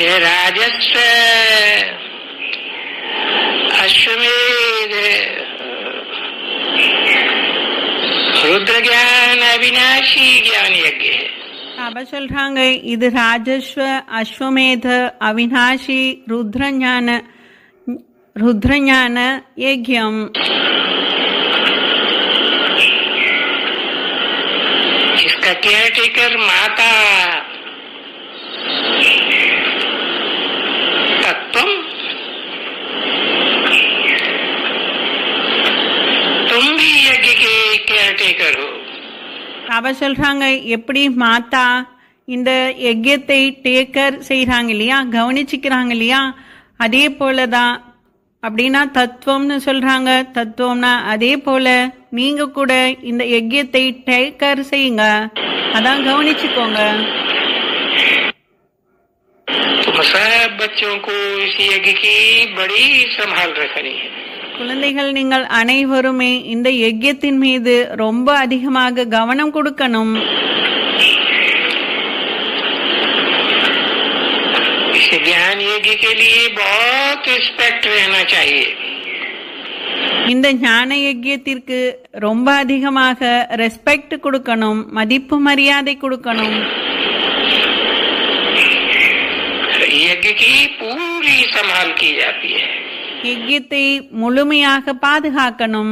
ये राजस्व अश्वमेध रुद्र ज्ञान अविनाशी ज्ञान यज्ञ है. அப்ப சொல்றாங்க இது ராஜஸ்வ அஸ்வமேத அவிநாசி ருத்ரஞான யஜ்யம். इसका केयरटेकर माता तत्व, तुम भी यज्ञ के केयरटेकर हो. அவ சொல்றாங்க எப்படி மாதா இந்த யஜ்யத்தை டேக்கர் செய்யறாங்க இல்லையா, கவனிச்சுக்கிறாங்க இல்லையா, அதே போலதான். அப்படின்னா தத்துவம்னு சொல்றாங்க. தத்துவம்னா அதே போல நீங்க கூட இந்த யஜ்யத்தை டேக்கர் செய்யுங்க, அதான் கவனிச்சுக்கோங்க. तुम सब बच्चों को इस यज्ञ की बड़ी संभाल रखनी है. குழந்தைகள் நீங்கள் அனைவருமே இந்த யஜ்யத்தின் மீது ரொம்ப அதிகமாக கவனம் கொடுக்கணும். इस ज्ञान यज्ञ के लिए बहुत रिस्पेक्ट रहना चाहिए. இந்த ஞான யஜ்யத்திற்கு ரொம்ப அதிகமாக ரெஸ்பெக்ட் கொடுக்கணும், மதிப்பு மரியாதை கொடுக்கணும். यज्ञ की पूरी संभाल की जाती है. யஜ்யத்தை முழுமையாக பாதுகாக்கணும்.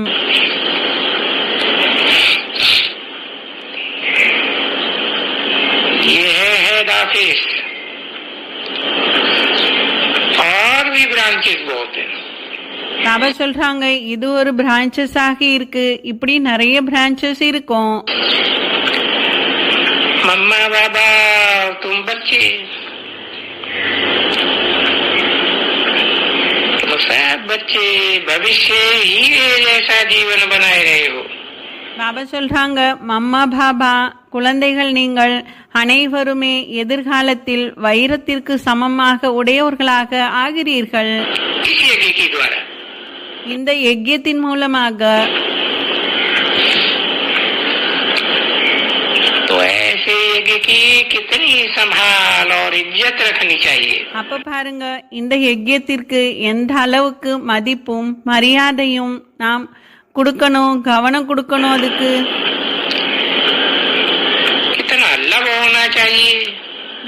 ये है हेड ऑफिस, और भी ब्रांचेस बहुत है. பாபா சொல்றாங்க இது ஒரு பிரான்ச்சஸ் ஆக இருக்கு, இப்படி நிறைய பிரான்ச்சஸ் இருக்கும். मम्मा बाबा तुम बच्चे, तुम सब बच्चे भविष्य हीरे जैसा जीवन बनाए रहे हो. பாபா சொல்றாங்க மம்மா பாபா குழந்தைகள் நீங்கள் அனைவருமே எதிர்காலத்தில் வைரத்திற்கு சமமாக உடையவர்களாக ஆகிறீர்கள். इस यज्ञ के द्वारा இந்த யஜ்யத்தின் மூலமாக. तो ऐसे यज्ञ की कितनी संभाल और इज्जत रखनी चाहिए. அப்ப பாருங்க இந்த யஜ்யத்திற்கு எந்த அளவுக்கு மதிப்பும் மரியாதையும் நாம் கொடுக்கணும், கவனம் கொடுக்கணும். அதுக்கு कितना लव होना चाहिए.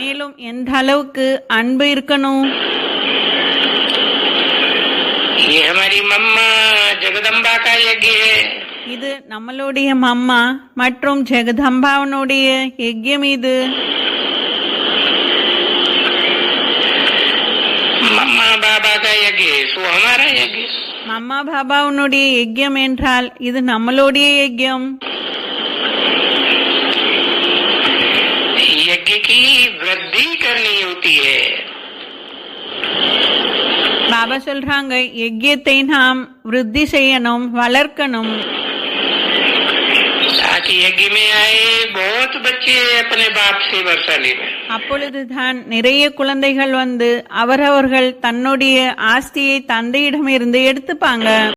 மேலும் எந்த அளவுக்கு அன்பு இருக்கணும். ये हमारी मम्मा जगदम्बा का यज्ञ है. இது நம்மளுடைய மம்மா மற்றும் ஜெகதம்பாவனுடைய யஜ்யம். இது मम्मा बाबा का यज्ञ सो हमारा यज्ञ. மம்மா பாபாவுனுடைய யஜ்யம் என்றால் இது நம்மளுடைய யஜ்யம். यज्ञ की वृद्धि करनी होती है. பாபா சொல்றாங்க யஜ்யத்தை நாம் விருத்தி செய்யணும், வளர்க்கணும். ताकि यज्ञ में आए बहुत बच्चे अपने बाप से वर्षा ले. அப்பொழுதுதான் நிறைய குழந்தைகள் வந்து அவரவர்கள் தன்னுடைய ஆஸ்தியை தந்தையிடமிருந்து எடுத்துப்பாங்க.